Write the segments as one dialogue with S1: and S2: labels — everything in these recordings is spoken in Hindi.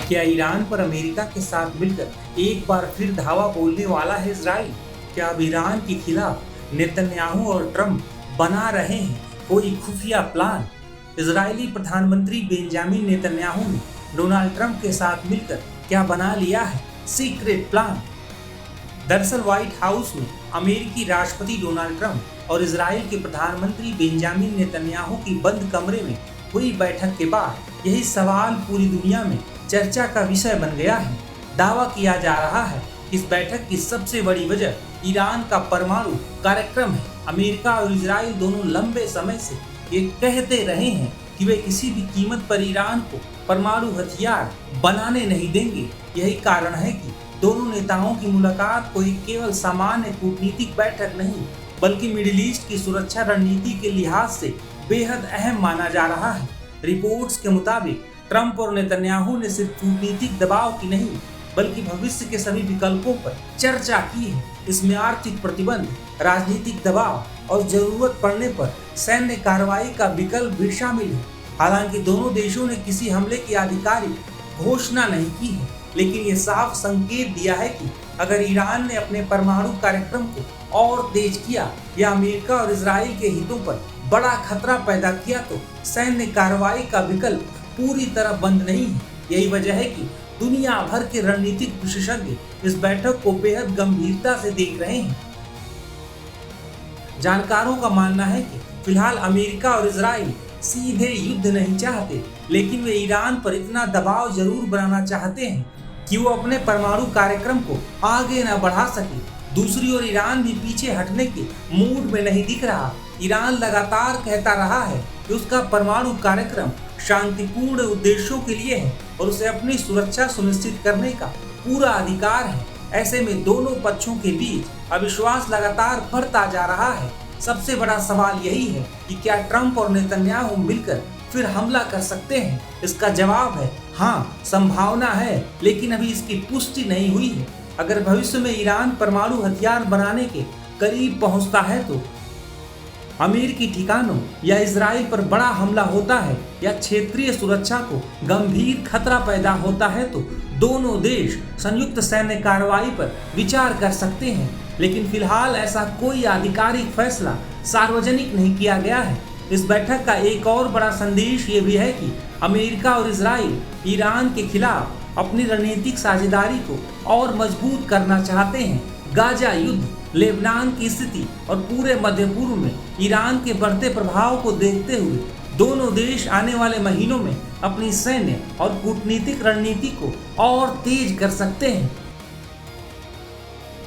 S1: क्या ईरान पर अमेरिका के साथ मिलकर एक बार फिर धावा बोलने वाला है इजराइल? क्या अब ईरान के खिलाफ नेतन्याहू और ट्रंप बना रहे हैं कोई खुफिया प्लान? इजरायली प्रधानमंत्री बेंजामिन नेतन्याहू ने डोनाल्ड ट्रंप के साथ मिलकर क्या बना लिया है सीक्रेट प्लान? दरअसल व्हाइट हाउस में अमेरिकी राष्ट्रपति डोनाल्ड ट्रंप और इजराइल के प्रधानमंत्री बेंजामिन नेतन्याहू की बंद कमरे में हुई बैठक के बाद यही सवाल पूरी दुनिया में चर्चा का विषय बन गया है। दावा किया जा रहा है कि इस बैठक की सबसे बड़ी वजह ईरान का परमाणु कार्यक्रम है। अमेरिका और इजराइल दोनों लंबे समय से ये कहते रहे हैं कि वे किसी भी कीमत पर ईरान को परमाणु हथियार बनाने नहीं देंगे। यही कारण है कि दोनों नेताओं की मुलाकात को एक केवल सामान्य कूटनीतिक बैठक नहीं बल्कि मिडिल ईस्ट की सुरक्षा रणनीति के लिहाज से बेहद अहम माना जा रहा है। रिपोर्ट्स के मुताबिक ट्रंप और नेतन्याहू ने सिर्फ कूटनीतिक दबाव की नहीं बल्कि भविष्य के सभी विकल्पों पर चर्चा की है। इसमें आर्थिक प्रतिबंध, राजनीतिक दबाव और जरूरत पड़ने पर सैन्य कार्रवाई का विकल्प भी शामिल है। हालांकि दोनों देशों ने किसी हमले की आधिकारिक घोषणा नहीं की है, लेकिन ये साफ संकेत दिया है कि अगर ईरान ने अपने परमाणु कार्यक्रम को और तेज किया या अमेरिका और इजराइल के हितों पर बड़ा खतरा पैदा किया तो सैन्य कार्रवाई का विकल्प पूरी तरह बंद नहीं है। यही वजह है कि दुनिया भर के रणनीतिक विशेषज्ञ इस बैठक को बेहद गंभीरता से देख रहे हैं। जानकारों का मानना है कि फिलहाल अमेरिका और इजराइल सीधे युद्ध नहीं चाहते, लेकिन वे ईरान पर इतना दबाव जरूर बनाना चाहते हैं कि वो अपने परमाणु कार्यक्रम को आगे न बढ़ा सके। दूसरी ओर ईरान भी पीछे हटने के मूड में नहीं दिख रहा। ईरान लगातार कहता रहा है कि उसका परमाणु कार्यक्रम शांतिपूर्ण उद्देश्यों के लिए है और उसे अपनी सुरक्षा सुनिश्चित करने का पूरा अधिकार है। ऐसे में दोनों पक्षों के बीच अविश्वास लगातार बढ़ता जा रहा है। सबसे बड़ा सवाल यही है कि क्या ट्रंप और नेतन्याहू मिलकर फिर हमला कर सकते हैं? इसका जवाब है हाँ, संभावना है, लेकिन अभी इसकी पुष्टि नहीं हुई है। अगर भविष्य में ईरान परमाणु हथियार बनाने के करीब पहुंचता है तो अमेरिकी ठिकानों या इजराइल पर बड़ा हमला होता है या क्षेत्रीय सुरक्षा को गंभीर खतरा पैदा होता है तो दोनों देश संयुक्त सैन्य कार्रवाई पर विचार कर सकते हैं। लेकिन फिलहाल ऐसा कोई आधिकारिक फैसला सार्वजनिक नहीं किया गया है। इस बैठक का एक और बड़ा संदेश ये भी है कि अमेरिका और इजराइल ईरान के खिलाफ अपनी रणनीतिक साझेदारी को और मजबूत करना चाहते हैं। गाजा युद्ध, लेबनान की स्थिति और पूरे मध्य पूर्व में ईरान के बढ़ते प्रभाव को देखते हुए दोनों देश आने वाले महीनों में अपनी सैन्य और कूटनीतिक रणनीति को और तेज कर सकते हैं।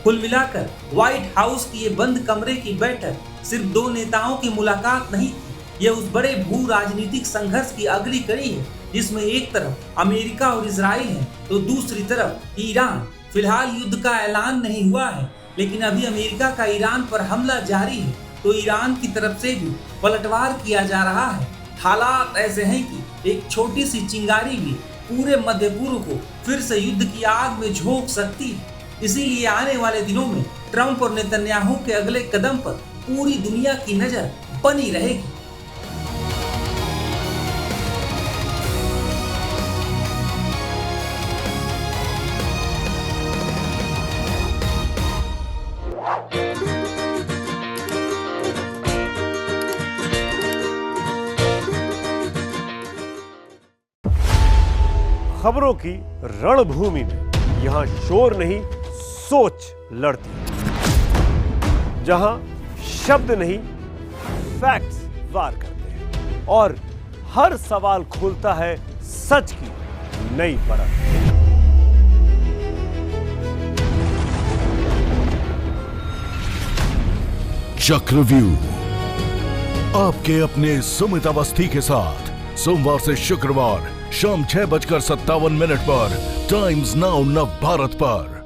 S1: कुल मिलाकर व्हाइट हाउस की ये बंद कमरे की बैठक सिर्फ दो नेताओं की मुलाकात नहीं थी, यह उस बड़े भू राजनीतिक संघर्ष की अगली कड़ी है जिसमें एक तरफ अमेरिका और इजराइल है तो दूसरी तरफ ईरान। फिलहाल युद्ध का ऐलान नहीं हुआ है, लेकिन अभी अमेरिका का ईरान पर हमला जारी है तो ईरान की तरफ से भी पलटवार किया जा रहा है। हालात ऐसे हैं कि एक छोटी सी चिंगारी भी पूरे मध्य पूर्व को फिर से युद्ध की आग में झोंक सकती है। इसीलिए आने वाले दिनों में ट्रंप और नेतन्याहू के अगले कदम पर पूरी दुनिया की नजर बनी रहेगी।
S2: खबरों की रणभूमि में यहां शोर नहीं सोच लड़ती है, जहां शब्द नहीं फैक्ट्स वार करते हैं और हर सवाल खोलता है सच की नई परत।
S3: चक्रव्यूह आपके अपने सुमित अवस्थी के साथ सोमवार से शुक्रवार शाम 6:57 पर टाइम्स नाउ नव भारत पर।